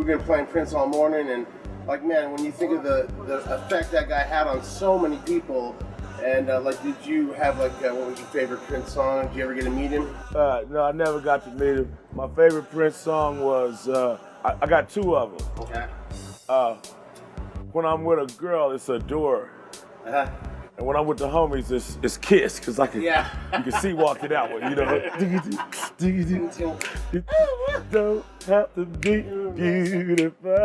we've been playing Prince all morning, and like, man, when you think of the effect that guy had on so many people, and like, did you have like, what was your favorite Prince song? Did you ever get to meet him? No, I never got to meet him. My favorite Prince song was, I got two of them. Okay. When I'm with a girl, it's Adore. Uh-huh. And when I'm with the homies, it's Kiss, because you can see walking out with, you know. You don't have to be beautiful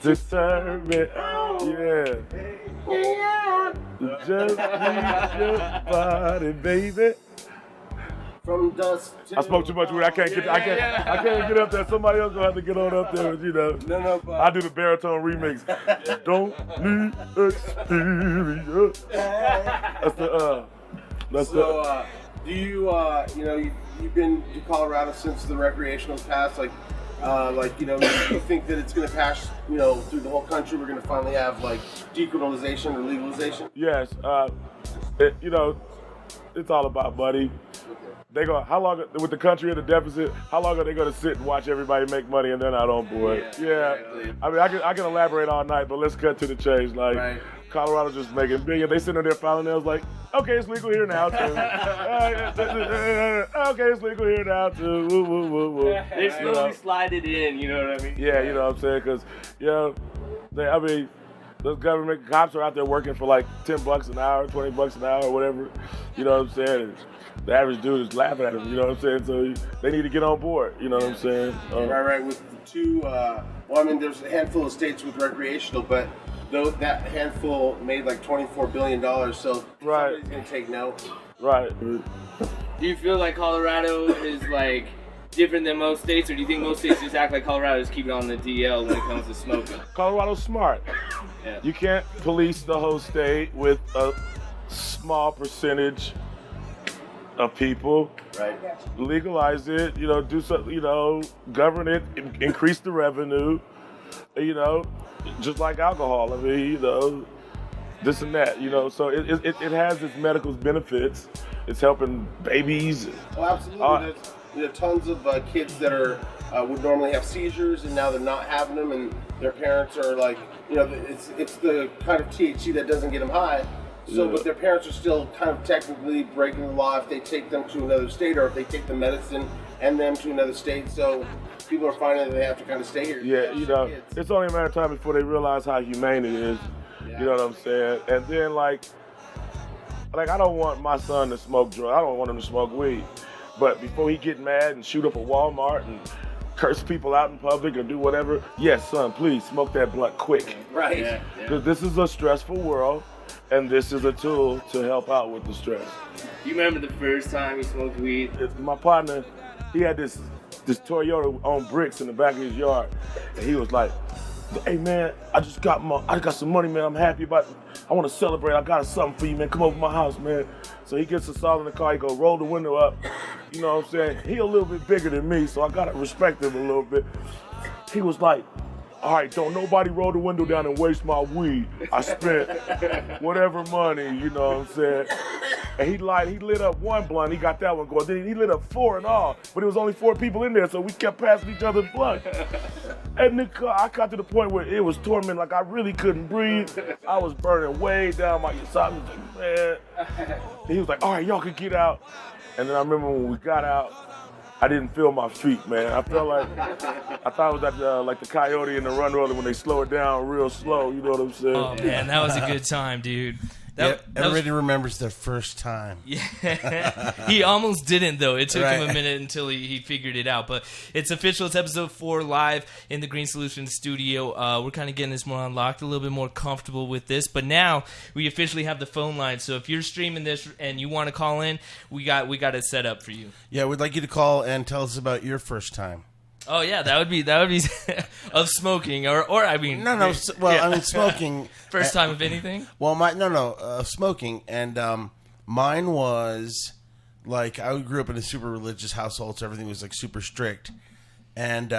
to serve it. Yeah. Just leave your body, baby. From dusk to I spoke too much weed. I can't get up there. Somebody else gonna have to get on up there. You know. No, but I do the baritone remix. Don't need experience. Do you you've been to Colorado since the recreational passed? You think that it's gonna pass, through the whole country? We're gonna finally have like decriminalization or legalization? Yes. It's all about money. How long with the country in the deficit? How long are they gonna sit and watch everybody make money and they're not on board? Yeah. Exactly. I mean, I can elaborate all night, but let's cut to the chase. Like, right. Colorado just making billion. They sitting there filing nails like, okay, it's legal here now too. Okay, it's legal here now too. Woo, woo, woo, woo. They slowly slide it in. You know what I mean? Yeah, you know what I'm saying? Because those government cops are out there working for like $10 an hour, $20 an hour, whatever. You know what I'm saying? And the average dude is laughing at them. You know what I'm saying? So they need to get on board. You know what I'm saying? Right. With the two, there's a handful of states with recreational, but that handful made like $24 billion. So somebody's gonna take note. Right. Do you feel like Colorado is like different than most states, or do you think most states just act like Colorado is keeping on the DL when it comes to smoking? Colorado's smart. Yeah. You can't police the whole state with a small percentage of people. Right. Legalize it, do something, govern it, increase the revenue, just like alcohol. I mean, this and that, so it has its medical benefits. It's helping babies. Oh, absolutely. There's tons of kids that would normally have seizures, and now they're not having them, and their parents are like, it's the kind of THC that doesn't get them high. So, but their parents are still kind of technically breaking the law if they take them to another state, or if they take the medicine and them to another state. So people are finding that they have to kind of stay here. Yeah, it's only a matter of time before they realize how humane it is. Yeah. You know what I'm saying? And then like I don't want my son to smoke drugs. I don't want him to smoke weed. But before he get mad and shoot up a Walmart and curse people out in public or do whatever, yes, son, please smoke that blunt quick. Right. Because this is a stressful world. And this is a tool to help out with the stress. You remember the first time you smoked weed? My partner, he had this Toyota on bricks in the back of his yard, and he was like, "Hey man, I got some money, man. I'm happy about it. I want to celebrate. I got something for you, man. Come over to my house, man." So he gets us all in the car. He go roll the window up. You know what I'm saying? He a little bit bigger than me, so I gotta respect him a little bit. He was like, "All right, don't nobody roll the window down and waste my weed. I spent whatever money," you know what I'm saying? And he lit up one blunt, he got that one going. Then he lit up 4 in all, but it was only 4 people in there, so we kept passing each other's blunt. And I got to the point where it was torment, like I really couldn't breathe. I was burning way down my esophagus, man. And he was like, "All right, y'all can get out." And then I remember when we got out, I didn't feel my feet, man. I felt like, I thought it was like the Coyote and the Run Roller when they slow it down real slow, you know what I'm saying? Oh man, that was a good time, dude. Everybody remembers their first time. Yeah, he almost didn't though. It took him a minute until he figured it out. But it's official. It's episode 4 live in the Green Solution Studio. We're kind of getting this more unlocked, a little bit more comfortable with this. But now we officially have the phone line. So if you're streaming this and you want to call in, we got it set up for you. Yeah, we'd like you to call and tell us about your first time. Oh yeah, that would be of smoking or I mean no. Well, yeah. I mean smoking. First time of anything. Well, smoking, and mine was like I grew up in a super religious household, so everything was like super strict, and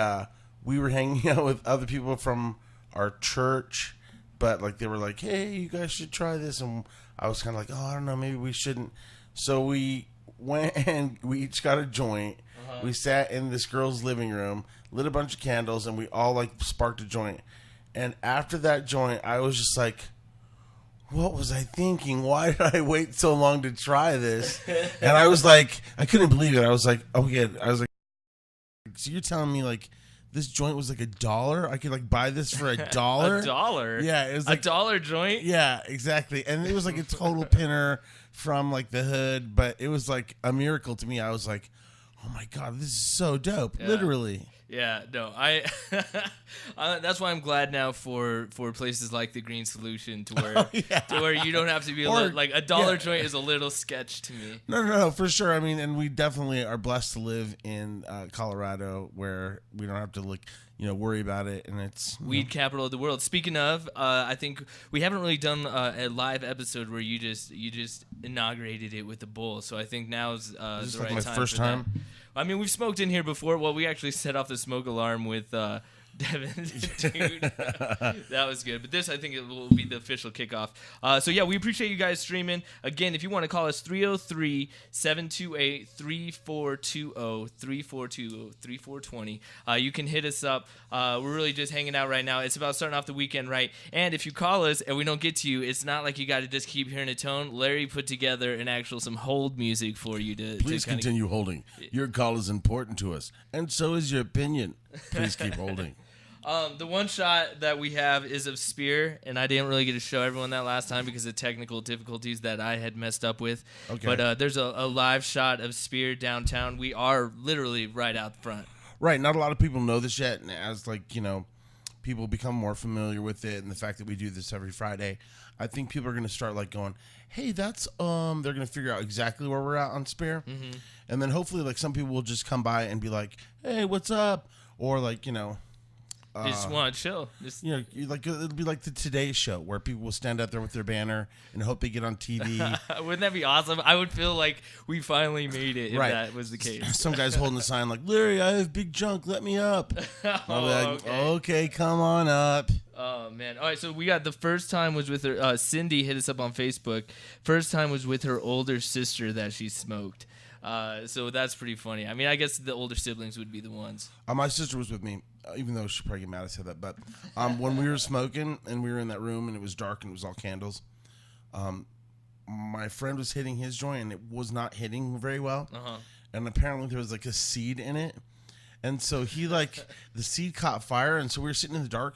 we were hanging out with other people from our church, but like they were like, "Hey, you guys should try this," and I was kind of like, "Oh, I don't know, maybe we shouldn't." So we went and we each got a joint. We sat in this girl's living room, lit a bunch of candles, and we all like sparked a joint. And after that joint, I was just like, what was I thinking? Why did I wait so long to try this? And I was like, I couldn't believe it. I was like, oh yeah. I was like, so you're telling me like this joint was like $1? I could like buy this for $1? $1? Yeah, it was like $1 joint. Yeah, exactly. And it was like a total pinner from like the hood, but it was like a miracle to me. I was like, oh my God, this is so dope. Yeah. Literally. Yeah, no, I. That's why I'm glad now for places like the Green Solution to where you don't have to be like $1 joint is a little sketch to me. No, for sure. I mean, and we definitely are blessed to live in Colorado where we don't have to worry about it, and it's weed capital of the world. Speaking of, I think we haven't really done a live episode where you just inaugurated it with the bowl. So I think now's this the is right like my time. first for that. time. I mean, we've smoked in here before. Well, we actually set off the smoke alarm with Devin. Dude, that was good. But this, I think, it will be the official kickoff. So, yeah, we appreciate you guys streaming. Again, if you want to call us, 303-728-3420, 3420. You can hit us up. We're really just hanging out right now. It's about starting off the weekend right. And if you call us and we don't get to you, it's not like you got to just keep hearing a tone. Larry put together some hold music for you to Please continue holding. Your call is important to us, and so is your opinion. Please keep holding. The one shot that we have is of Spear, and I didn't really get to show everyone that last time because of technical difficulties that I had messed up with. Okay. But there's a live shot of Spear downtown. We are literally right out front. Right. Not a lot of people know this yet, and as people become more familiar with it and the fact that we do this every Friday, I think people are going to start going, hey, that's they're going to figure out exactly where we're at on Spear. Mm-hmm. And then hopefully some people will just come by and be like, hey, what's up? Or they just want to chill. It'll be like the Today Show where people will stand out there with their banner and hope they get on TV. Wouldn't that be awesome? I would feel like we finally made it if that was the case. Some guy's holding a sign like, Larry, I have big junk. Let me up. Okay, come on up. Oh, man. All right, so we got the first time was with her. Cindy hit us up on Facebook. First time was with her older sister that she smoked. So that's pretty funny. I mean, I guess the older siblings would be the ones. My sister was with me, even though she'd probably get mad I said that. But when we were smoking and we were in that room and it was dark and it was all candles, my friend was hitting his joint and it was not hitting very well. Uh-huh. And apparently there was a seed in it. And so he the seed caught fire. And so we were sitting in the dark.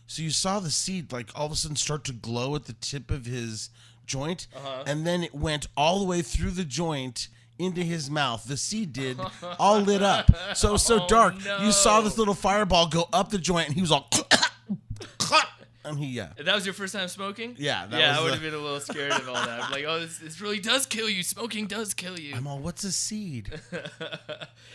So you saw the seed all of a sudden start to glow at the tip of his joint. Uh-huh. And then it went all the way through the joint into his mouth. The seed did, all lit up. So it was so dark. No. You saw this little fireball go up the joint, and he was all, and That was your first time smoking? Yeah. I would have been a little scared of all that. I'm like, oh, this really does kill you. Smoking does kill you. I'm all, what's a seed?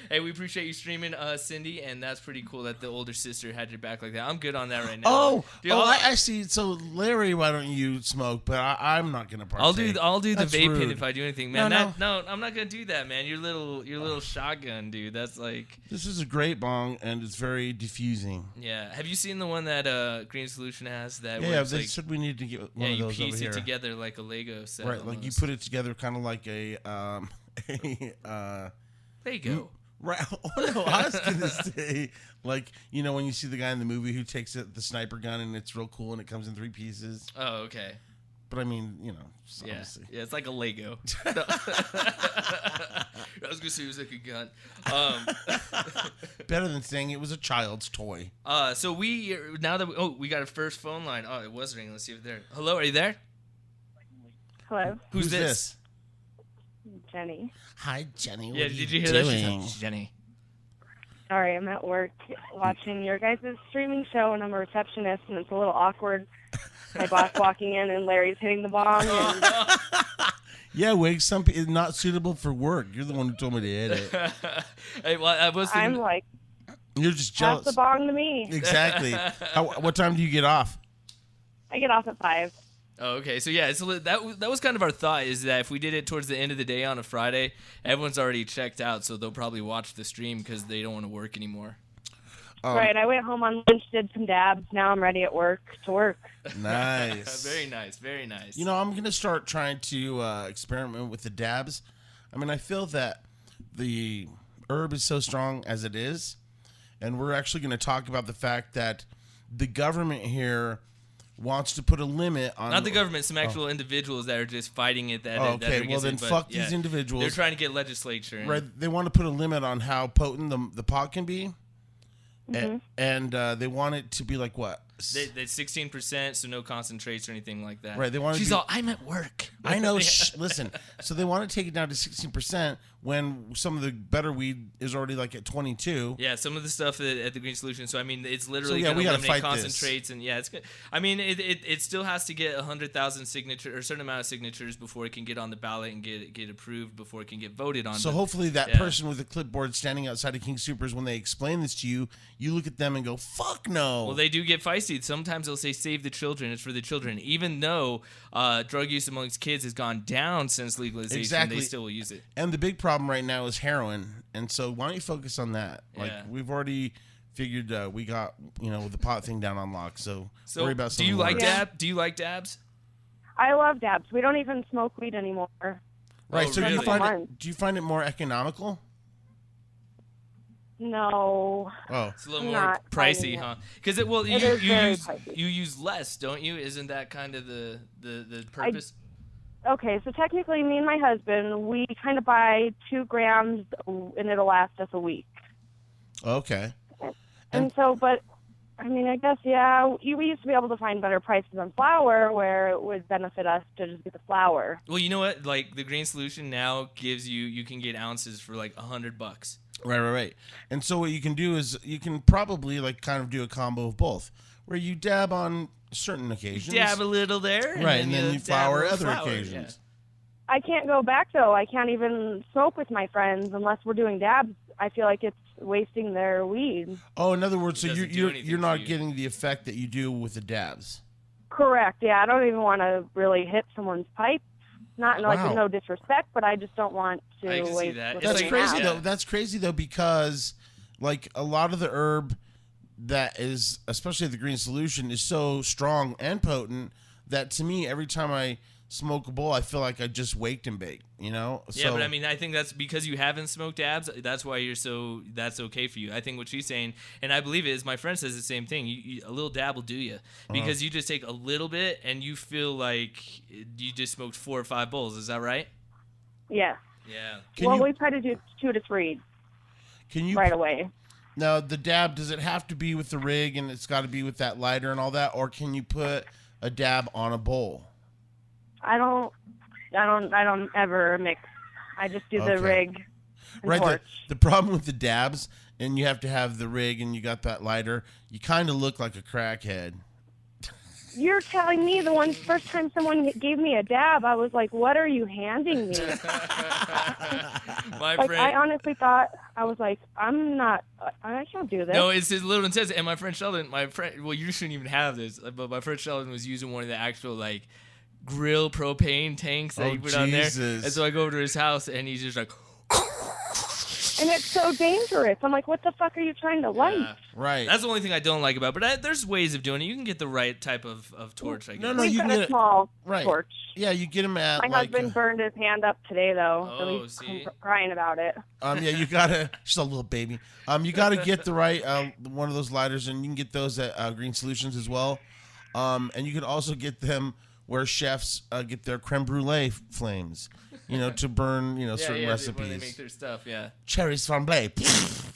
Hey, we appreciate you streaming, Cindy, and that's pretty cool that the older sister had your back like that. I'm good on that right now. I see. So, Larry, why don't you smoke? But I'm not gonna partake. I'll do the vape rude. pen if I do anything, man. No, I'm not gonna do that, man. Your little shotgun, dude. That's like. This is a great bong, and it's very diffusing. Yeah. Have you seen the one that Green Solution has? That they said we need to get one of those over here. Yeah, you piece it together like a Lego set. Right, almost. like you put it together kind of like a Lego. Right. Oh, no, I was going to say, when you see the guy in the movie who takes the sniper gun and it's real cool and it comes in 3 pieces. Oh, okay. But I mean, obviously. Yeah, it's like a Lego. I was going to say it was like a gun. Better than saying it was a child's toy. So we got a first phone line. Oh, it was ringing. Let's see if they're there. Hello, are you there? Hello. Who's this? Jenny. Hi, Jenny. Yeah, did you hear that? She's Jenny. Sorry, I'm at work watching your guys' streaming show, and I'm a receptionist, and it's a little awkward. My boss walking in, and Larry's hitting the bong. And... Yeah, Wig'nz, it's not suitable for work. You're the one who told me to hit it. Hey, well, I'm like, you're just jealous. Pass the bong to me. Exactly. What time do you get off? I get off at 5. Oh, okay. So yeah, that was kind of our thought, is that if we did it towards the end of the day on a Friday, everyone's already checked out, so they'll probably watch the stream because they don't want to work anymore. Right. I went home on lunch, did some dabs. Now I'm ready at work to work. Nice. Very nice. Very nice. I'm going to start trying to experiment with the dabs. I mean, I feel that the herb is so strong as it is. And we're actually going to talk about the fact that the government here wants to put a limit on... Not the government, some actual individuals that are just fighting it. That okay, well then fuck these individuals. They're trying to get legislature in. Right, they want to put a limit on how potent the pot can be. And they want it to be like what? That's 16%, so no concentrates or anything like that. Right, they want. She's all, I'm at work. I know. Listen, so they want to take it down to 16% when some of the better weed is already like at 22. Yeah, some of the stuff at the Green Solution. So I mean, it's literally we going to gotta eliminate fight concentrates, and it's good. I mean, it still has to get 100,000 signatures or a certain amount of signatures before it can get on the ballot and get approved before it can get voted on. So hopefully that person with a clipboard standing outside of King Soopers, when they explain this to you, you look at them and go, "Fuck no." Well, they do get feisty. Sometimes they'll say, "Save the children. It's for the children." Even though drug use amongst kids has gone down since legalization, they still will use it. And the big problem right now is heroin. And so why don't you focus on that? Like we've already figured we got the pot thing down on lock. So worry about something. Do you like dab? Do you like dabs? I love dabs. We don't even smoke weed anymore. Right. So really? do you find it more economical? No. Oh, it's a little more pricey, huh? Because you use less, don't you? Isn't that kind of the purpose? Okay, so technically, me and my husband, we kind of buy 2 grams, and it'll last us a week. Okay. And so, but I mean, I guess we used to be able to find better prices on flour, where it would benefit us to just get the flour. Well, you know what? Like the Green Solution now gives you can get ounces for like $100. Right. And so what you can do is you can probably like kind of do a combo of both, where you dab on certain occasions. Dab a little there. Right, and then you flour other occasions. Yeah. I can't go back, though. I can't even smoke with my friends unless we're doing dabs. I feel like it's wasting their weed. Oh, in other words, so you're not getting the effect that you do with the dabs. Correct, yeah. I don't even want to really hit someone's pipe. Not like with no disrespect, but I just don't want to waste. See that. That's crazy, though. That's crazy, though, because like a lot of the herb that is, especially the Green Solution, is so strong and potent that to me, every time I smoke a bowl, I feel like I just waked and baked, Yeah, but I mean, I think that's because you haven't smoked dabs. That's why that's okay for you. I think what she's saying, and I believe it is, my friend says the same thing. A little dab will do you because you just take a little bit and you feel like you just smoked 4 or 5 bowls. Is that right? Yeah. Yeah. We try to do 2 to 3. Can you right away? Now, the dab, does it have to be with the rig and it's got to be with that lighter and all that, or can you put a dab on a bowl? I don't ever mix. I just do the rig and torch. The problem with the dabs, and you have to have the rig and you got that lighter, you kind of look like a crackhead. You're telling me the first time someone gave me a dab, I was like, what are you handing me? I honestly thought, I was like, I can't do this. No, it's a little intense. And my friend Sheldon, well, you shouldn't even have this, but my friend Sheldon was using one of the actual, like, grill propane tanks that he put on there. And so I go over to his house, and he's just like... And it's so dangerous. I'm like, what the fuck are you trying to light? Right. That's the only thing I don't like about it. But there's ways of doing it. You can get the right type of torch, I guess. No, you got get a small torch. Yeah, you get them at My husband burned his hand up today, though. Oh, so he's crying about it. Yeah, you gotta. She's a little baby. You gotta get the right one of those lighters, and you can get those at Green Solutions as well. And you can also get them where chefs get their creme brulee flames, to burn, certain recipes. When they make their stuff, Cherries flambé.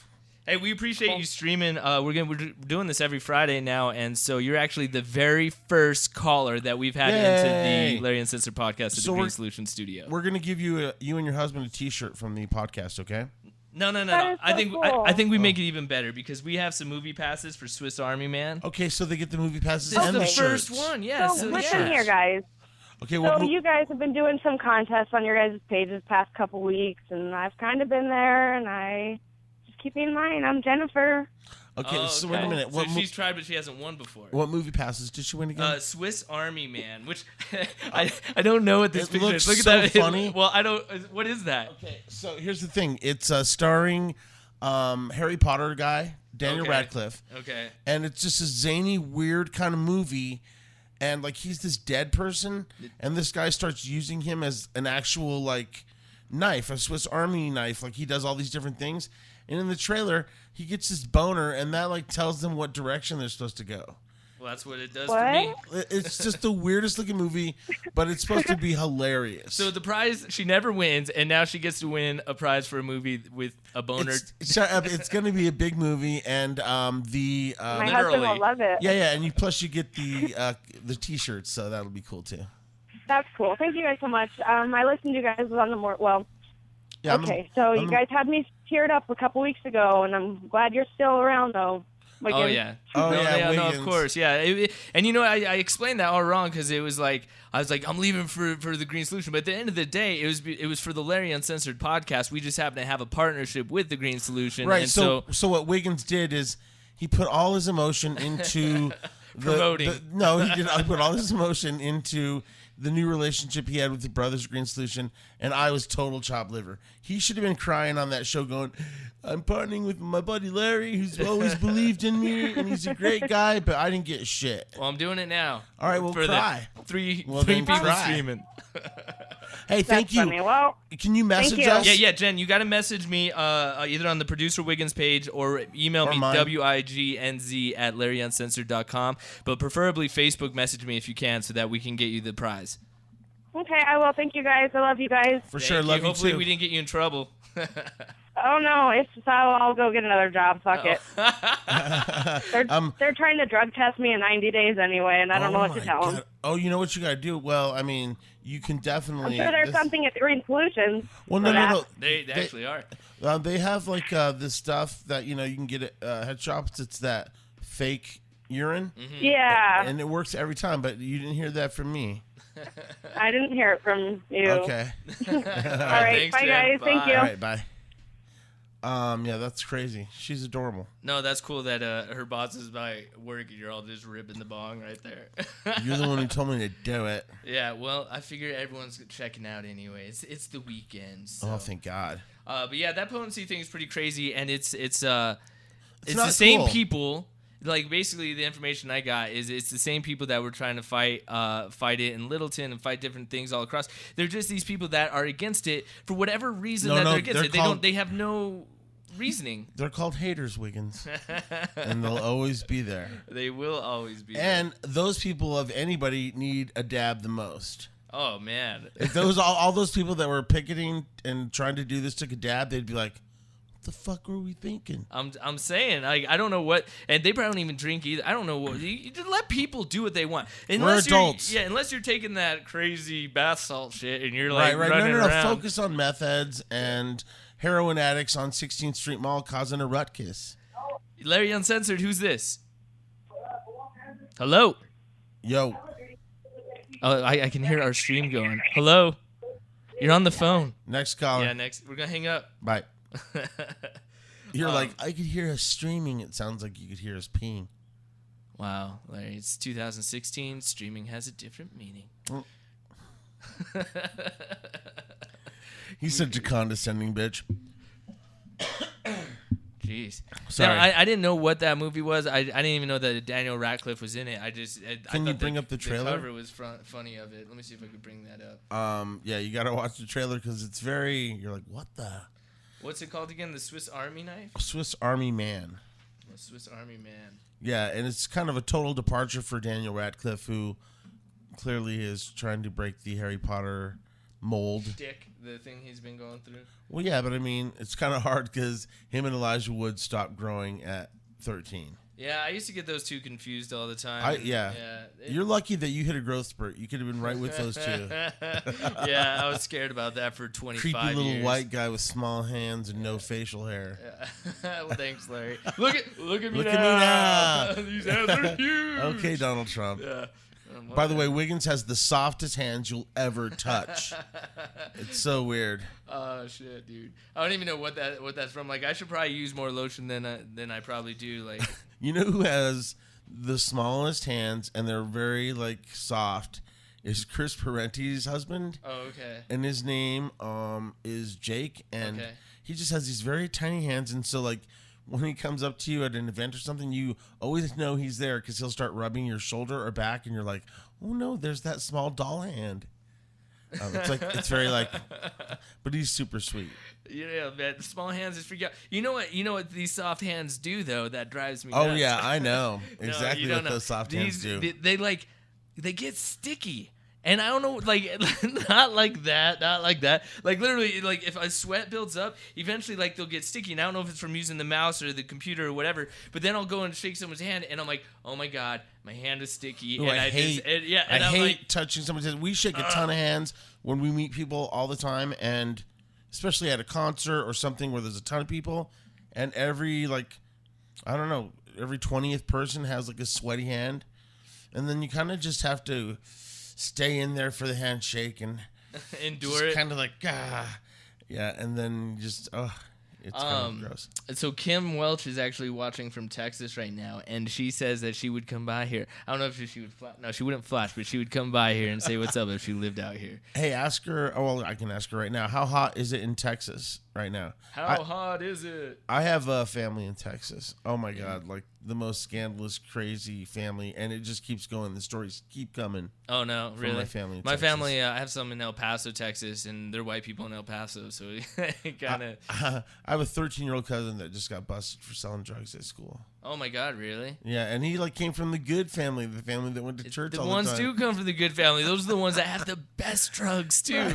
Hey, we appreciate you streaming. We're doing this every Friday now, and so you're actually the very first caller that we've had into the Larry Uncensored Podcast at the Green Solution Studio. We're gonna give you and your husband a T-shirt from the podcast, okay? No. I think we make it even better because we have some movie passes for Swiss Army Man. Okay, so they get the movie passes This and is the the shirts. first one, yeah. So listen here, guys. Okay, so you guys have been doing some contests on your guys' pages past couple weeks, and I've kind of been there, and I just keep in mind, I'm Jennifer. Okay, so wait a minute. So she's tried, but she hasn't won before. What movie passes did she win again? Swiss Army Man, which I don't know what this picture is. Look so at that. Funny. Well, I don't. What is that? Okay, so here's the thing. It's starring Harry Potter guy, Daniel Radcliffe. Okay. And it's just a zany, weird kind of movie. And, like, he's this dead person, and this guy starts using him as an actual, like, knife, a Swiss Army knife. Like, he does all these different things. And in the trailer, he gets this boner, and that, like, tells them what direction they're supposed to go. Well, that's what it does to me. It's just the weirdest looking movie, but it's supposed to be hilarious. So the prize, she never wins, and now she gets to win a prize for a movie with a boner. Shut up. It's going to be a big movie, and My husband will love it. Yeah, and plus you get the T-shirts, so that'll be cool too. That's cool. Thank you guys so much. I listened to you guys on the you guys had me teared up a couple weeks ago, and I'm glad you're still around, though. Oh, yeah. No, of course, yeah. And, I explained that all wrong because it was like, I was like, I'm leaving for the Green Solution. But at the end of the day, it was for the Larry Uncensored podcast. We just happen to have a partnership with the Green Solution. Right, and so what Wig'nz did is he put all his emotion into... promoting. He put all his emotion into the new relationship he had with the brothers Green Solution, and I was total chopped liver. He should have been crying on that show going, I'm partnering with my buddy Larry, who's always believed in me, and he's a great guy, but I didn't get shit. Well, I'm doing it now. All right, well, cry. Three people streaming. Hey, thank you. Funny. Well, can you message us? Yeah, Jen, you got to message me either on the producer Wig'nz page or email me WIGNZ@LarryUncensored.com, but preferably Facebook message me if you can so that we can get you the prize. Okay, I will. Thank you guys. I love you guys. For sure, love you Hopefully too. we didn't get you in trouble. Oh no, it's so I'll go get another job. Fuck it. They're trying to drug test me in 90 days anyway, and I don't know what to tell them. Oh, you know what you got to do? Well, I mean, you can definitely. I'm sure there's something at the Green Solutions. Well, no. They actually are. They have like this stuff that you can get at head shops. It's that fake urine. Mm-hmm. Yeah. And it works every time, but you didn't hear that from me. I didn't hear it from you. Okay. All right. Thanks, bye, Jen. guys. Bye. Thank you. All right, bye. Yeah, that's crazy. She's adorable. No, that's cool that her boss is by work and you're all just ripping the bong right there. You're the one who told me to do it. Yeah, well, I figure everyone's checking out anyways. It's the weekend. So. Oh, thank God. But yeah, that potency thing is pretty crazy, and it's not the same cool. people. Like, basically, the information I got is it's the same people that were trying to fight it in Littleton and fight different things all across. They're just these people that are against it for whatever reason they're against it. They have no reasoning. They're called haters, Wig'nz. And they'll always be there. They will always be and those people of anybody need a dab the most. Oh, man. If those all those people that were picketing and trying to do this took a dab, they'd be like, the fuck were we thinking? I'm saying, I don't know what, and they probably don't even drink either. I don't know what. You just let people do what they want. Unless We're adults. Unless you're taking that crazy bath salt shit and you're like right. running No. around. Focus on meth heads and heroin addicts on 16th Street Mall causing a ruckus. Larry Uncensored, who's this? Hello. Yo. Oh, I can hear our stream going. Hello. You're on the phone. Next caller. Yeah, next. We're gonna hang up. Bye. You're like, I could hear us streaming. It sounds like you could hear us peeing. Wow, Larry, it's 2016. Streaming has a different meaning. He's such a condescending bitch. Jeez. Sorry. Now, I didn't know what that movie was. I didn't even know that Daniel Radcliffe was in it. Can you bring up the trailer? The cover was funny of it. Let me see if I could bring that up. Yeah, you got to watch the trailer because it's very. You're like, what the? What's it called again? The Swiss Army knife? Swiss Army Man. The Swiss Army Man. Yeah, and it's kind of a total departure for Daniel Radcliffe, who clearly is trying to break the Harry Potter mold. Dick, the thing he's been going through. Well, yeah, but I mean, it's kind of hard because him and Elijah Wood stopped growing at 13. Yeah, I used to get those two confused all the time. You're lucky that you hit a growth spurt. You could have been right with those two. Yeah, I was scared about that for 25 Creepy years. little white guy with small hands and no facial hair. Yeah. Well, thanks, Larry. Look at me Look now. at me now. These hands are huge. Okay, Donald Trump. Yeah. By the way, Wig'nz has the softest hands you'll ever touch. It's so weird. Oh shit, dude! I don't even know what that's from. Like, I should probably use more lotion than I probably do. Like, you know who has the smallest hands and they're very like soft? Is Chris Parenti's husband. Oh, okay. And his name is Jake, and he just has these very tiny hands, and so like. When he comes up to you at an event or something, you always know he's there because he'll start rubbing your shoulder or back, and you're like, oh no, there's that small doll hand. It's very like, but he's super sweet. Yeah, man. Small hands is freak out. You know what these soft hands do though? That drives me Oh nuts. yeah, I know No, exactly you don't what know. those soft hands do. They get sticky. And I don't know, like, not like that. Like, literally, like, if a sweat builds up, eventually, like, they'll get sticky. And I don't know if it's from using the mouse or the computer or whatever, but then I'll go and shake someone's hand, and I'm like, oh, my God, my hand is sticky. Ooh, and I hate hate touching someone's hand. We shake a ton of hands when we meet people all the time, and especially at a concert or something where there's a ton of people, and every, like, I don't know, every 20th person has, like, a sweaty hand, and then you kind of just have to stay in there for the handshake and endure it. Kind of like, yeah, and then just, it's kind of gross. So Kim Welch is actually watching from Texas right now, and she says that she would come by here. I don't know if she would no, she wouldn't flash, but she would come by here and say what's up if she lived out here. Hey, ask her. Oh, well, I can ask her right now. How hot is it in Texas right now? How hot is it? I have a family in Texas. Oh my God, like the most scandalous, crazy family, and it just keeps going. The stories keep coming. Oh no, really? My family. My family. I have some in El Paso, Texas, and they're white people in El Paso, so it kind of. I have a 13-year-old cousin that just got busted for selling drugs at school. Oh my God, really? Yeah, and he like came from the good family, the family that went to church all the time. The ones do come from the good family. Those are the ones that have the best drugs too.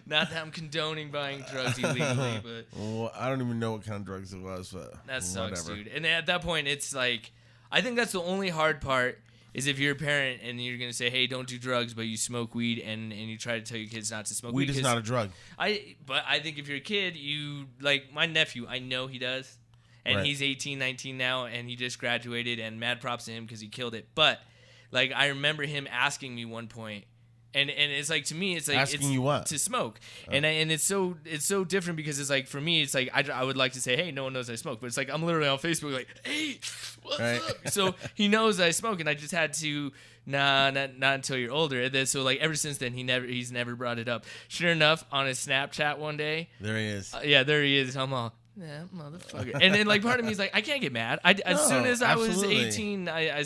Not that I'm condoning buying drugs illegally, but well, I don't even know what kind of drugs it was, but that sucks, whatever. dude. And at that point, it's like, I think that's the only hard part is if you're a parent and you're gonna say, "Hey, don't do drugs," but you smoke weed and you try to tell your kids not to smoke weed. Weed is not a drug. But I think if you're a kid, you like my nephew. I know he does, and Right. he's 18, 19 now, and he just graduated. And mad props to him because he killed it. But like I remember him asking me one point. And it's like to me it's like Asking it's you what? to smoke and it's so different because it's like for me it's like I would like to say hey no one knows I smoke but it's like I'm literally on Facebook like hey what's Right. up so he knows I smoke and I just had to not until you're older and then so like ever since then he's never brought it up. Sure enough on his Snapchat one day There he is. yeah there he is. I'm all yeah, motherfucker. And then, like, part of me is like, I can't get mad. As soon as I was absolutely. 18, I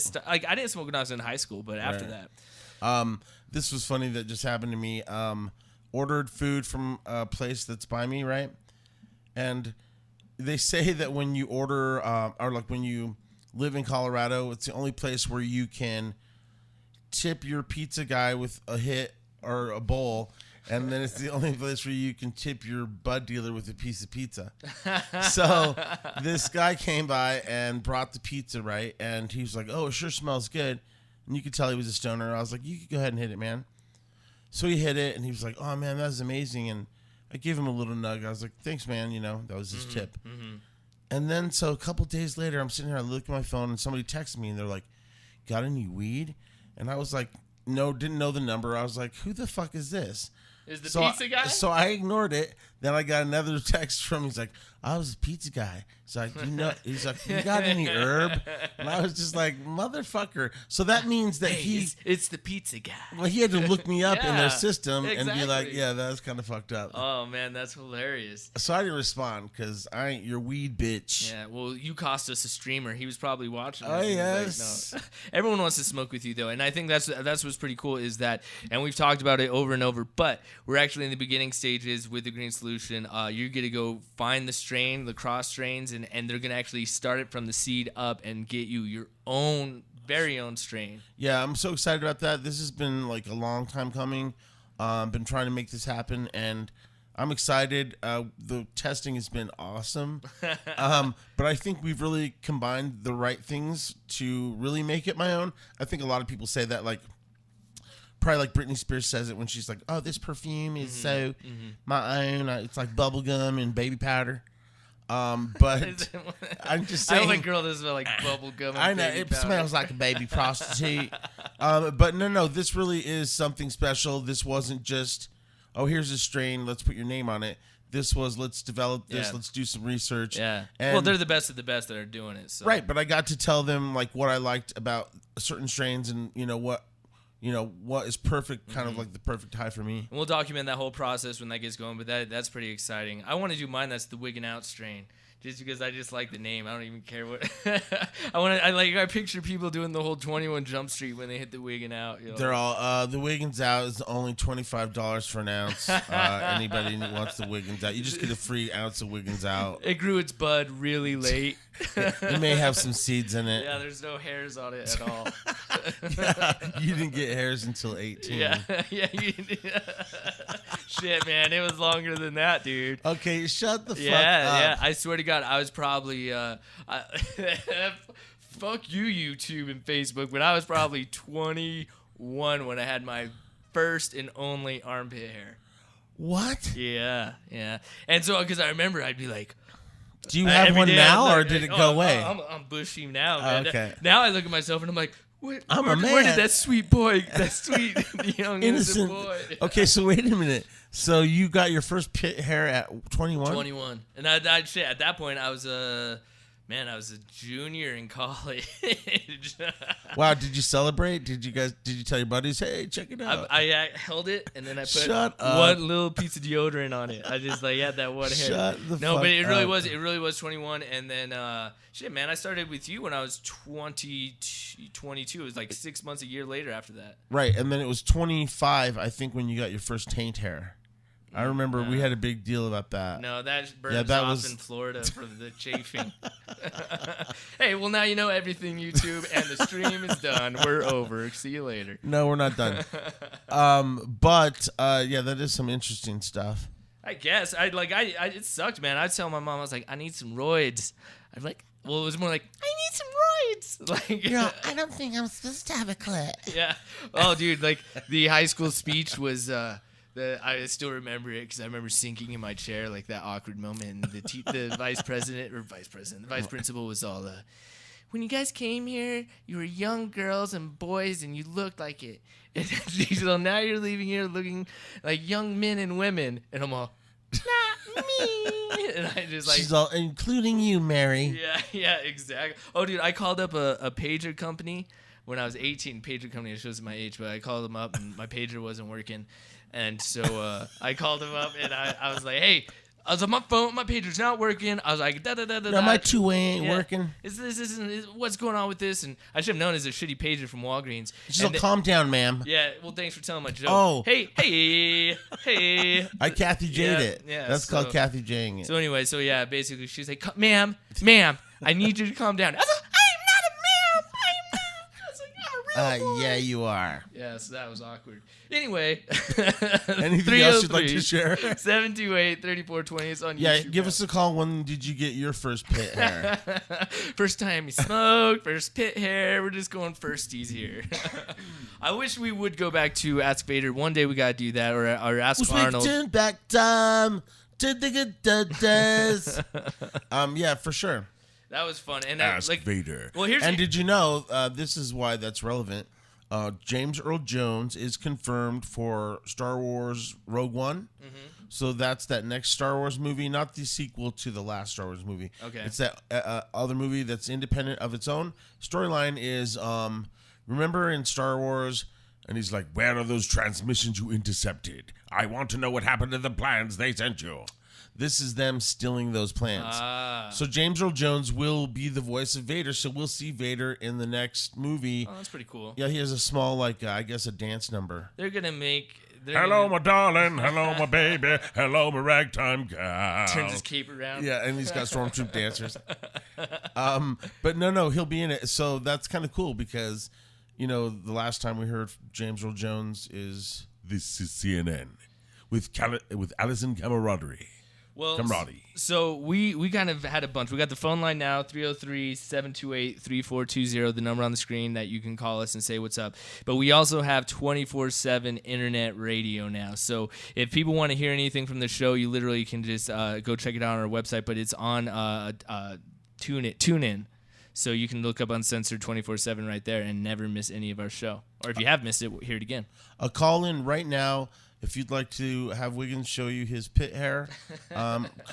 didn't smoke when I was in high school, but after Right. that. This was funny that just happened to me. Ordered food from a place that's by me, right? And they say that when you order, or like when you live in Colorado, it's the only place where you can tip your pizza guy with a hit or a bowl. And then it's the only place where you can tip your bud dealer with a piece of pizza. So this guy came by and brought the pizza, right? And he was like, oh, it sure smells good. And you could tell he was a stoner. I was like, you could go ahead and hit it, man. So he hit it, and he was like, oh, man, that was amazing. And I gave him a little nug. I was like, thanks, man. You know, that was his tip. Mm-hmm. And then so a couple days later, I'm sitting here, I look at my phone, and somebody texted me, and they're like, got any weed? And I was like, no, didn't know the number. I was like, who the fuck is this? Is the pizza guy? So I ignored it. Then I got another text from him. He's like, I was a pizza guy. He's like, he's like, you got any herb? And I was just like, motherfucker. So that means that it's the pizza guy. well, he had to look me up in Yeah, their system and be like, exactly. yeah, that's kind of fucked up. Oh man, that's hilarious. So I didn't respond because I ain't your weed bitch. Yeah, well, you cost us a streamer. He was probably watching. Oh, this and he was yes. like, no. Everyone wants to smoke with you though, and I think that's what's pretty cool is that, and we've talked about it over and over. But we're actually in the beginning stages with the Green Solution. You're gonna go find the strain, the cross strains, and they're gonna actually start it from the seed up and get you your own very own strain. Yeah, I'm so excited about that. This has been like a long time coming. Been trying to make this happen, and I'm excited. The testing has been awesome. But I think we've really combined the right things to really make it my own. I think a lot of people say that, like, probably like Britney Spears says it when she's like, oh, this perfume is so my own. It's like bubble gum and baby powder. But I'm just saying. I don't think girl does smell like bubble gum. I know it smells like a baby prostitute. But no, this really is something special. This wasn't just, oh, here's a strain, let's put your name on it. This was, let's develop this, let's do some research. Yeah. And, well, they're the best of the best that are doing it. So. Right, but I got to tell them like what I liked about certain strains and what is perfect, kind of like the perfect high for me. And we'll document that whole process when that gets going, but that's pretty exciting. I want to do mine. That's the Wiggin' Out strain. just because I just like the name. I don't even care what I picture people doing the whole 21 Jump Street when they hit the Wiggin' out. You know? They're all the Wig'nz out is only $25 for an ounce. Anybody who wants the Wig'nz out, you just get a free ounce of Wig'nz out. It grew its bud really late. It may have some seeds in it. Yeah, there's no hairs on it at all. Yeah, you didn't get hairs until 18. Yeah. Shit, man, it was longer than that, dude. Okay, shut the fuck up. Yeah. I swear to God, I was probably fuck you, YouTube and Facebook, but I was probably 21 when I had my first and only armpit hair. What? Yeah. And so, because I remember, I'd be like, do you have one now, or did it go away? I'm bushy now, man. Okay. Now I look at myself and I'm like, where man. did that sweet boy, that sweet young innocent boy? Okay, so wait a minute. So you got your first pit hair at 21? 21. And at that point, I was a junior in college. Wow, did you celebrate? Did you tell your buddies, hey, check it out? I held it, and then I put Shut up. one little piece of deodorant on it. I just had that one hair. Shut the No, fuck but it really up. was. It really was 21, and then shit, man, I started with you when I was 22. It was like 6 months, a year later after that. Right, and then it was 25, I think, when you got your first taint hair. I remember we had a big deal about that. No, that burns off in Florida for the chafing. Hey, well, now you know everything, YouTube, and the stream is done. We're over. See you later. No, we're not done. But that is some interesting stuff. I guess. It sucked, man. I'd tell my mom, I was like, I need some roids. I'm like, well, it was more like, I need some roids. Like, I don't think I'm supposed to have a clit. Yeah. Oh, dude, like the high school speech was. I still remember it because I remember sinking in my chair, like that awkward moment. And the vice principal was all, when you guys came here, you were young girls and boys, and you looked like it. And she said, now you're leaving here looking like young men and women. And I'm all, not me. And I just like, she's all, including you, Mary. Yeah, exactly. Oh, dude, I called up a pager company when I was 18. Pager company, it shows my age, but I called them up and my pager wasn't working. And so I called him up and I was like, hey, I was on my phone, my pager's not working. I was like, No, my two-way ain't working. What's going on with this? And I should have known it's a shitty pager from Walgreens. She's like, calm down, ma'am. Yeah, well, thanks for telling my joke. Oh. Hey. I Kathy J'd it. Yeah, That's called Kathy J'ing it. So anyway, basically she's like, ma'am, I need you to calm down. I was like, yeah, you are. Yeah, so that was awkward. Anyway. Anything else you'd like to share? 728-3420 is on YouTube. Yeah, give us a call. When did you get your first pit hair? First time you smoked, first pit hair. We're just going firsties here. I wish we would go back to Ask Vader. One day we got to do that, or Ask Arnold. Turn back time to the good days. Yeah, for sure. That was fun. And Ask Vader. Well, did you know, this is why that's relevant, James Earl Jones is confirmed for Star Wars Rogue One. Mm-hmm. So that's that next Star Wars movie, not the sequel to the last Star Wars movie. Okay. It's that other movie that's independent of its own. Storyline is, remember in Star Wars, and he's like, where are those transmissions you intercepted? I want to know what happened to the plans they sent you. This is them stealing those plans. So James Earl Jones will be the voice of Vader, so we'll see Vader in the next movie. Oh, that's pretty cool. Yeah, he has a small, I guess, a dance number. They're going to make... Hello, my darling. Hello, my baby. Hello, my ragtime gal. Turns his cape around. Yeah, and he's got stormtroop dancers. But no, he'll be in it. So that's kind of cool because, the last time we heard James Earl Jones is... This is CNN with Alison Camaraderie. Well, so we kind of had a bunch. We got the phone line now, 303-728-3420, the number on the screen that you can call us and say what's up. But we also have 24/7 internet radio now. So if people want to hear anything from the show, you literally can just go check it out on our website. But it's on TuneIn. So you can look up Uncensored 24/7 right there and never miss any of our show. Or if you have missed it, hear it again. Call in right now. If you'd like to have Wig'nz show you his pit hair,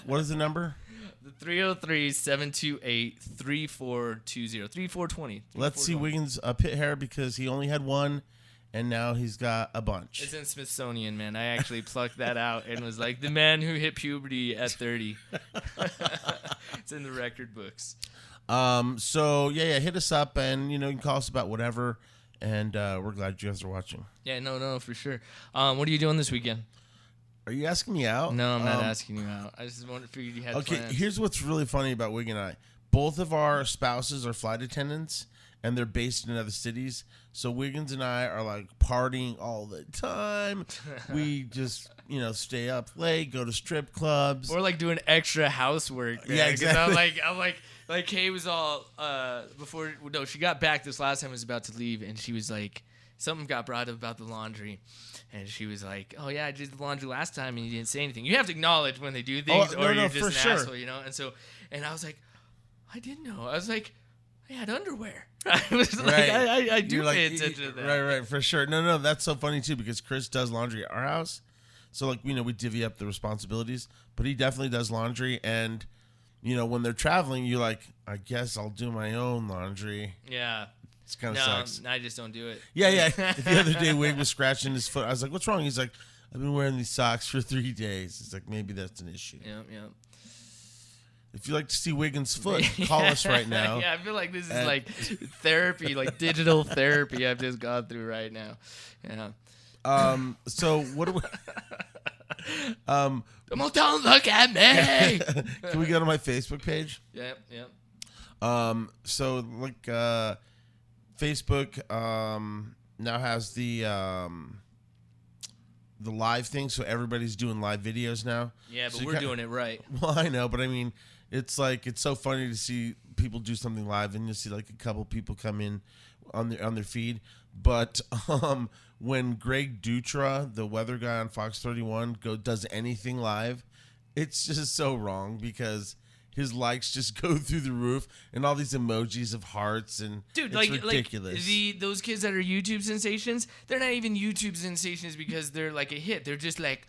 what is the number? The 303-728-3420. 3420. Let's see Wig'nz pit hair because he only had one, and now he's got a bunch. It's in Smithsonian, man. I actually plucked that out and was like, the man who hit puberty at 30. It's in the record books. So hit us up, and you can call us about whatever, and we're glad you guys are watching. Yeah, no, for sure. What are you doing this weekend? Are you asking me out? No, I'm not asking you out. I just figured you had plans. Here's what's really funny about Wig and I. Both of our spouses are flight attendants, and they're based in other cities. So Wig'nz and I are like partying all the time. We just, stay up late, go to strip clubs. Or like doing extra housework. Man. Yeah, exactly. I'm like Kay was all, she got back this last time, was about to leave, and she was like, something got brought up about the laundry. And she was like, oh, yeah, I did the laundry last time, and you didn't say anything. You have to acknowledge when they do things, or you're just an asshole, And I was like, I didn't know. I was like, I had underwear. I was like, I do pay attention to that. Right, for sure. No, that's so funny, too, because Chris does laundry at our house. So, we divvy up the responsibilities. But he definitely does laundry. And, when they're traveling, you're like, I guess I'll do my own laundry. Yeah. It kind of sucks. I just don't do it. Yeah. The other day, Wig was scratching his foot. I was like, what's wrong? He's like, I've been wearing these socks for 3 days. It's like, maybe that's an issue. Yeah. If you'd like to see Wiggins' foot, call us right now. Yeah, I feel like this is like therapy, like digital therapy I've just gone through right now. Yeah. So what do we... Don't look at me! Can we go to my Facebook page? Yep. So, Facebook now has the live thing, so everybody's doing live videos now. Yeah, but we're doing it right. Well, I know, but I mean, it's so funny to see people do something live, and you see like a couple people come in on their feed. But when Greg Dutra, the weather guy on Fox 31, does anything live, it's just so wrong because his likes just go through the roof, and all these emojis of hearts, and dude, it's ridiculous. Those kids that are YouTube sensations, they're not even YouTube sensations because they're like a hit. They're just like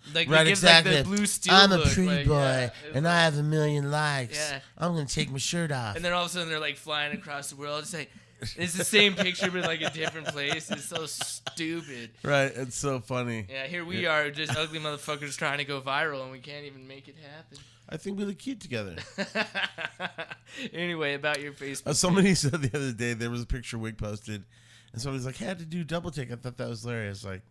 right, they give exactly. like the blue steel I'm a look, pretty boy, and I have 1 million likes. Yeah. I'm gonna take my shirt off. And then all of a sudden they're like flying across the world. It's like it's the same picture but like a different place. It's so stupid. Right, it's so funny. Yeah, here we are, just ugly motherfuckers trying to go viral, and we can't even make it happen. I think we look cute together. Anyway, about your Facebook. Somebody said the other day there was a picture Wig posted, and somebody's like, had to do double take. I thought that was hilarious. Like,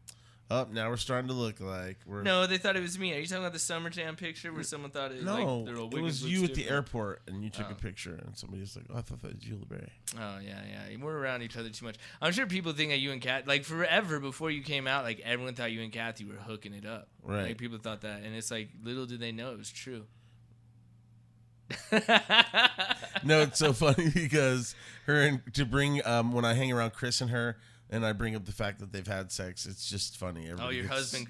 now we're starting to look like we're. No, they thought it was me. Are you talking about the summertime picture where someone thought it? No, like, it was you at the airport, and you took a picture, and somebody's like, "Oh, I thought that was Ulibarri." Oh yeah. We're around each other too much. I'm sure people think that you and Kat, like forever before you came out, like everyone thought you and Kathy were hooking it up. Right. Like people thought that, and it's like little did they know it was true. No, it's so funny because when I hang around Chris and her, and I bring up the fact that they've had sex, it's just funny. Your husband,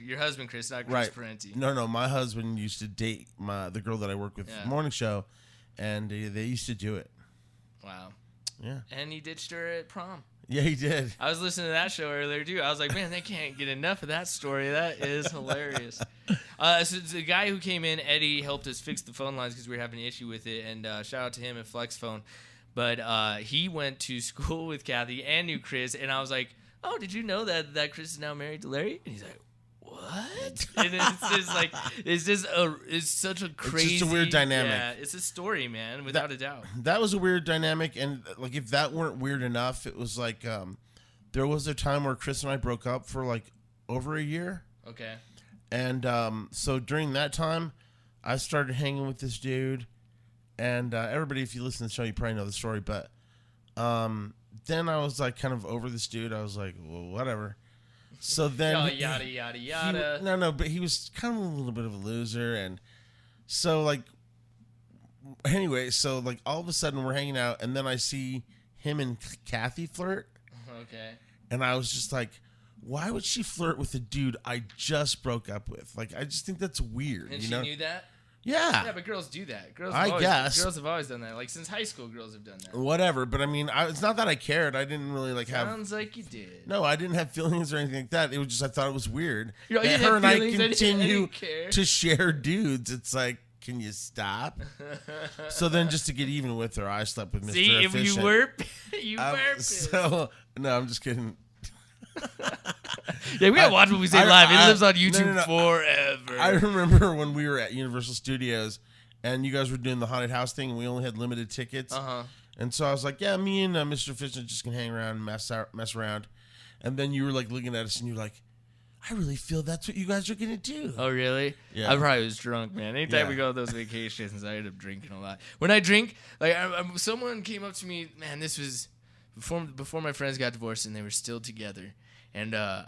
Chris, not Chris right. Parenti. No, my husband used to date the girl that I work with the morning show, and they used to do it. Wow. Yeah. And he ditched her at prom. Yeah, he did. I was listening to that show earlier, too. I was like, man, they can't get enough of that story. That is hilarious. So the guy who came in, Eddie, helped us fix the phone lines because we were having an issue with it. And shout out to him at Flex Phone. But he went to school with Kathy and knew Chris. And I was like, oh, did you know that Chris is now married to Larry? And he's like, what? And it's just like, it's such a crazy. It's just a weird dynamic. Yeah, it's a story, man, without a doubt. That was a weird dynamic. And like, if that weren't weird enough, it was like, there was a time where Chris and I broke up for like over a year. Okay. And so during that time, I started hanging with this dude. And everybody, if you listen to the show, you probably know the story. But then I was like kind of over this dude. I was like, well, whatever. So then yada. No, but he was kind of a little bit of a loser. And so like, anyway, so like all of a sudden we're hanging out. And then I see him and Kathy flirt. Okay. And I was just like, why would she flirt with a dude I just broke up with? Like, I just think that's weird. And you she know? knew that? Yeah. Yeah, but girls do that. Girls have always done that. Like, since high school, girls have done that. Whatever. But, I mean, it's not that I cared. I didn't really, like, Sounds like you did. No, I didn't have feelings or anything like that. It was just I thought it was weird. You that her and I continue care. to share dudes. It's like, can you stop? So then just to get even with her, I slept with Mr. See, Efficient. if you were, you were. So, no, I'm just kidding. Yeah, we gotta watch what we say live. It lives on YouTube forever. I remember when we were at Universal Studios and you guys were doing the haunted house thing and we only had limited tickets. And so I was like, yeah, me and Mr. Fisher just can hang around and mess around. And then you were like looking at us and you're like, I really feel that's what you guys are going to do. Oh, really? Yeah. I probably was drunk, man. Anytime we go on those vacations, I end up drinking a lot. When I drink, like someone came up to me, man, this was before my friends got divorced and they were still together. And I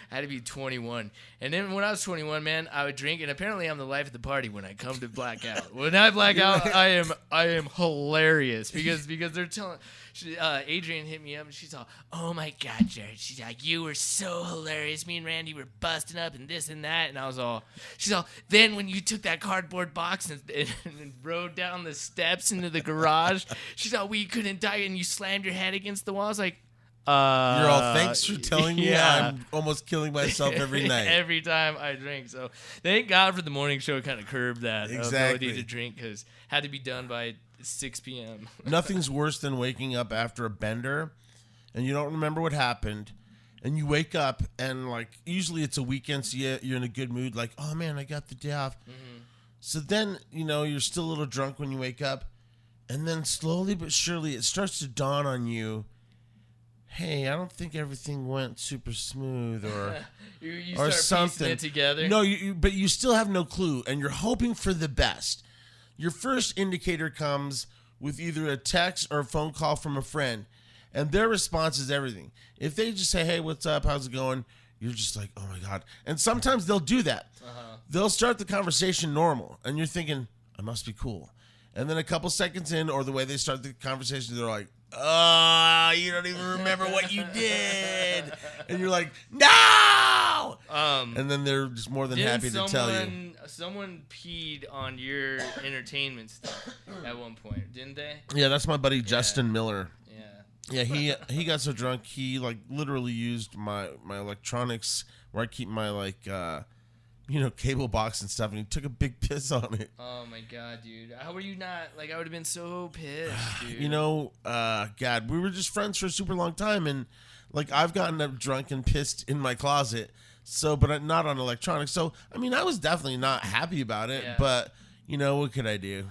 had to be 21. And then when I was 21, man, I would drink. And apparently I'm the life of the party when I come to black out. When I black out, I am hilarious because they're telling. Adrian hit me up and she's all, oh my God, Jared. She's like, you were so hilarious. Me and Randy were busting up and this and that. And I was all, she's all, then when you took that cardboard box and rode down the steps into the garage, she's all, we couldn't die and you slammed your head against the wall. I was like, you're all, thanks for telling me. I'm almost killing myself every night. Every time I drink. So thank God for the morning show. It kind of curbed that ability to drink because had to be done by 6 p.m. Nothing's worse than waking up after a bender and you don't remember what happened and you wake up and like usually it's a weekend so you're in a good mood like, oh man, I got the day off. So then, you're still a little drunk when you wake up and then slowly but surely it starts to dawn on you, hey, I don't think everything went super smooth or you or start something. piecing it together. No, but you still have no clue and you're hoping for the best. Your first indicator comes with either a text or a phone call from a friend, and their response is everything. If they just say, hey, what's up, how's it going, you're just like, oh my God. And sometimes they'll do that. They'll start the conversation normal, and you're thinking, I must be cool. And then a couple seconds in, or the way they start the conversation, they're like, oh, you don't even remember what you did. And you're like, no! And then they're just more than happy to tell you. Someone peed on your entertainment stuff at one point, didn't they? Yeah, that's my buddy Justin Miller. Yeah. Yeah, he got so drunk he like literally used my electronics where I keep my cable box and stuff, and he took a big piss on it. Oh my God, dude! How were you not like? I would have been so pissed, dude. God, we were just friends for a super long time, and like I've gotten up drunk and pissed in my closet. So, but not on electronics. So, I mean, I was definitely not happy about it, but what could I do?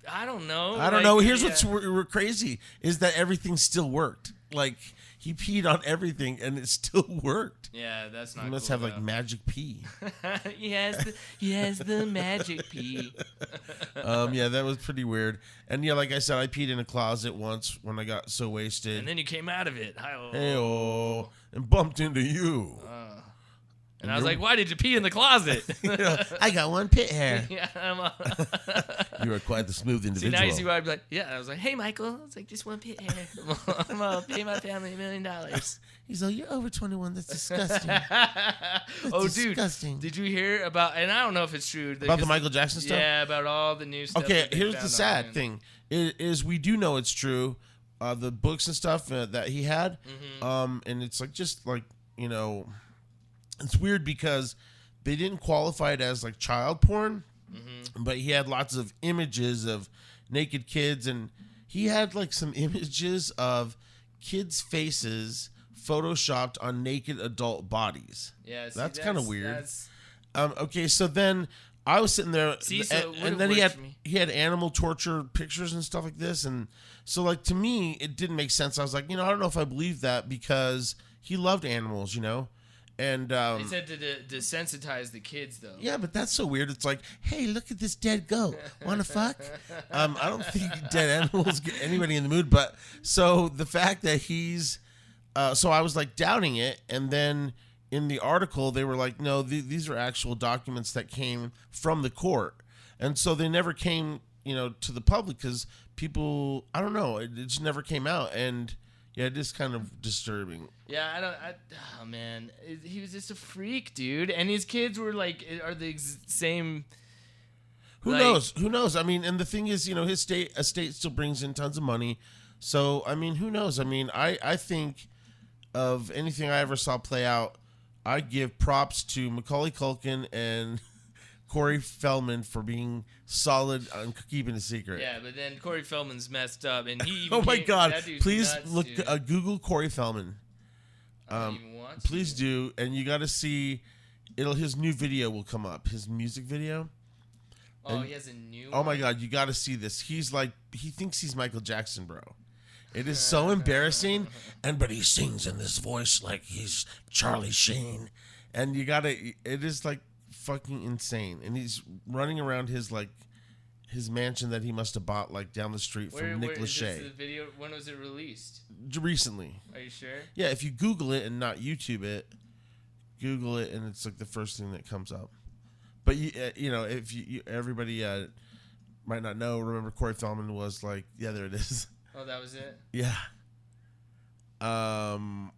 I don't know. I don't know. Here's what's crazy is that everything still worked. Like he peed on everything and it still worked. Yeah, that's not. He must cool, have like magic pee. he has the magic pee. Yeah, that was pretty weird. And yeah, like I said, I peed in a closet once when I got so wasted. And then you came out of it. Hey-oh, and bumped into you. And I was like, why did you pee in the closet? I got one pit hair. Yeah, You are quite the smooth individual. See, now you see why I'd be like, yeah. I was like, hey, Michael. I was like, just one pit hair. I'm going to pay my family $1 million. He's like, you're over 21. That's disgusting. Disgusting. Did you hear about, and I don't know if it's true. About the Michael Jackson stuff? Yeah, about all the new stuff. Okay, here's the sad thing. Is we do know it's true. The books and stuff that he had. And it's like, just like, it's weird because they didn't qualify it as like child porn, but he had lots of images of naked kids, and he had like some images of kids' faces photoshopped on naked adult bodies. Yeah, that's kind of weird. Okay, so then I was sitting there, and then he had animal torture pictures and stuff like this, and so like to me it didn't make sense. I was like, I don't know if I believe that because he loved animals, And they said to desensitize the kids, though. Yeah, but that's so weird. It's like, hey, look at this dead goat. Want to fuck? I don't think dead animals get anybody in the mood. But so the fact that he's, so I was like doubting it, and then in the article they were like, no, these are actual documents that came from the court, and so they never came, to the public because people, I don't know, it just never came out, and. Yeah, it is kind of disturbing. Yeah, oh man, he was just a freak, dude. And his kids were like, are the same. Who knows? I mean, and the thing is, his estate still brings in tons of money. So, I mean, who knows? I mean, I think of anything I ever saw play out, I give props to Macaulay Culkin and Corey Feldman for being solid on keeping a secret. Yeah, but then Corey Feldman's messed up, and he. Oh my God! Please nuts, look, dude. Google Corey Feldman. I don't even want to. Please do, and you got to see. His new video will come up. His music video. Oh, he has a new. Oh my God, you got to see this. He thinks he's Michael Jackson, bro. It is so embarrassing, but he sings in this voice like he's Charlie Sheen, and it is like fucking insane. And he's running around his mansion that he must have bought like down the street from Nick Lachey. The video, when was it released? Recently. Are you sure? Yeah, if you Google it and not YouTube it, Google it and it's like the first thing that comes up. But if everybody might not know, remember Corey Feldman was like, yeah, there it is. Oh, that was it? Yeah. Yeah.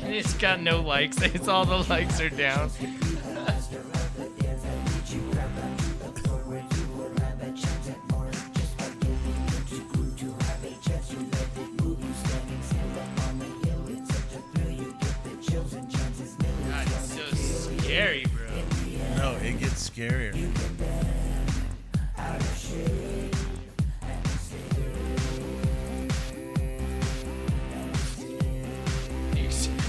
It's got no likes. It's all the likes are down. God, it's so scary, bro. No, it gets scarier.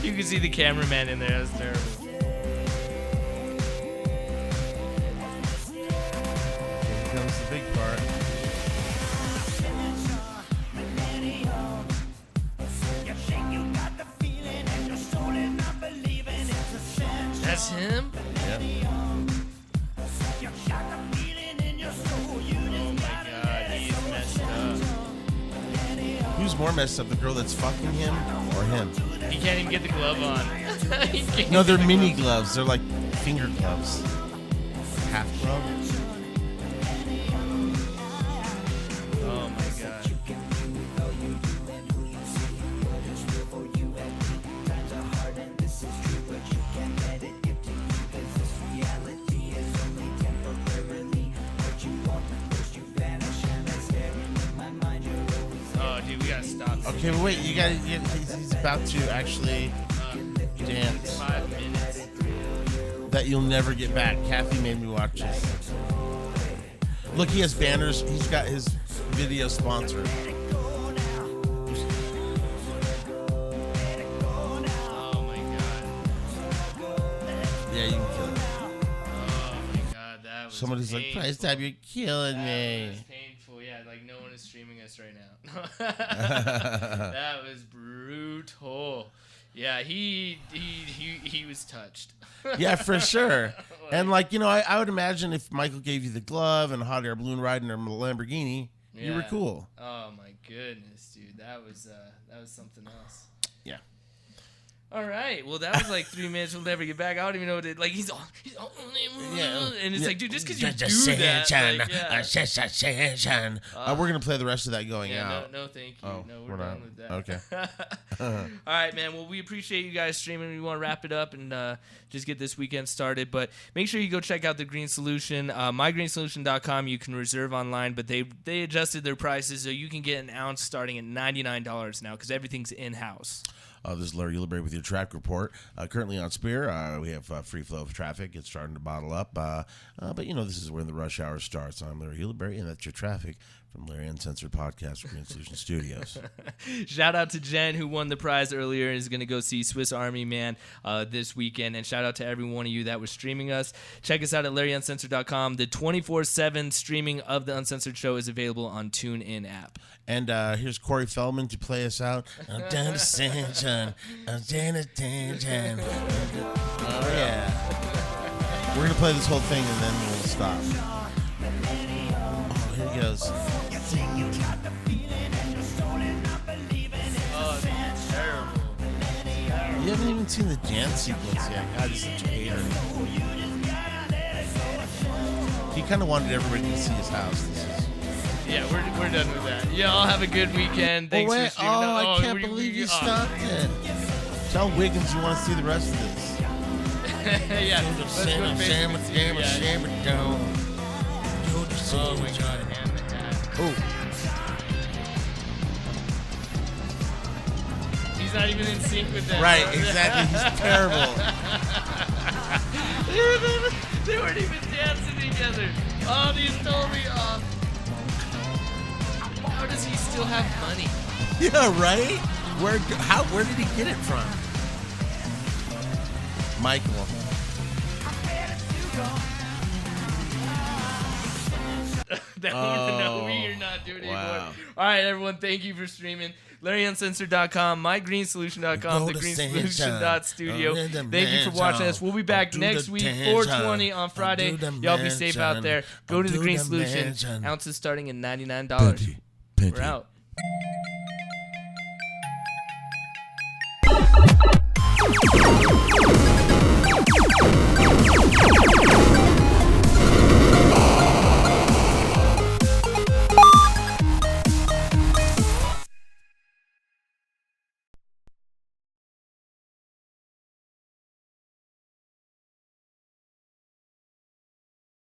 You can see the cameraman in there. That's terrible. Here comes the big part. That's him? Yep. Oh my God, he's messed up. Who's more messed up, the girl that's fucking him or him? He can't even get the glove on. He can't No, get they're the mini glove. gloves. They're like finger gloves. Half glove. Oh my God. Oh, dude, we gotta stop. Okay, but wait, he's about to actually dance 5 minutes. that you'll never get back. Kathy made me watch this. Look, he has banners. He's got his video sponsored. Oh my God. Yeah, you can kill it. Oh my God, that was Somebody's like, painful. Price Tab, you're killing That me. was painful. Yeah, like no one is streaming us right now. That was brutal. Yeah, he was touched. Yeah, for sure. And like, I would imagine if Michael gave you the glove and a hot air balloon ride in a Lamborghini, you were Yeah. cool. Oh my goodness, dude, that was something else. Yeah. All right, well that was like 3 minutes. We'll never get back. I don't even know what it like. He's Yeah. and it's Yeah. like, dude, just because you do that, like, yeah. We're gonna play the rest of that going Yeah, out. no, thank you. Oh, No, we're we're done not. with that. Okay. All right, man. Well, we appreciate you guys streaming. We want to wrap it up and just get this weekend started. But make sure you go check out The Green Solution. MyGreenSolution.com. You can reserve online, but they adjusted their prices, so you can get an ounce starting at $99 now because everything's in-house. This is Larry Ulibarri with your traffic report. Currently on Spear, we have free flow of traffic. It's starting to bottle up. But, this is when the rush hour starts. I'm Larry Ulibarri, and that's your traffic from Larry Uncensored Podcast for Studios. Shout out to Jen, who won the prize earlier and is going to go see Swiss Army Man this weekend. And shout out to every one of you that was streaming us. Check us out at LarryUncensored.com. The 24/7 streaming of the Uncensored Show is available on TuneIn app. And here's Corey Feldman to play us out. I'm down to Sanjan. I'm down to Sanjan. Oh, yeah. We're going to play this whole thing and then we'll stop. Oh, here he goes. Oh, that's terrible. You haven't even seen the dance sequence yet. God, he's such a hater. He kind of wanted everybody to see his house. Yeah, we're done with that. Yeah, I'll have a good weekend. Thanks for streaming. I can't believe you stopped it. Tell Wig'nz you want to see the rest of this. Yeah, let's go to Facebook. Sham, Oh my God, hand the hat. Oh. not even in sync with them. Right, exactly. He's terrible. They weren't even dancing together. Oh, he's totally off. How does he still have money? Yeah, right? Where did he get it from? Michael. That one, no, we are not doing it wow. anymore. All right, everyone, thank you for streaming. LarryUncensored.com, TheGreenSolution.com, TheGreenSolution.Studio. Thank you for watching us. We'll be back next week, 420 on Friday. Y'all be safe out there. Go to The Green Solution. Ounces starting at $99. We're out.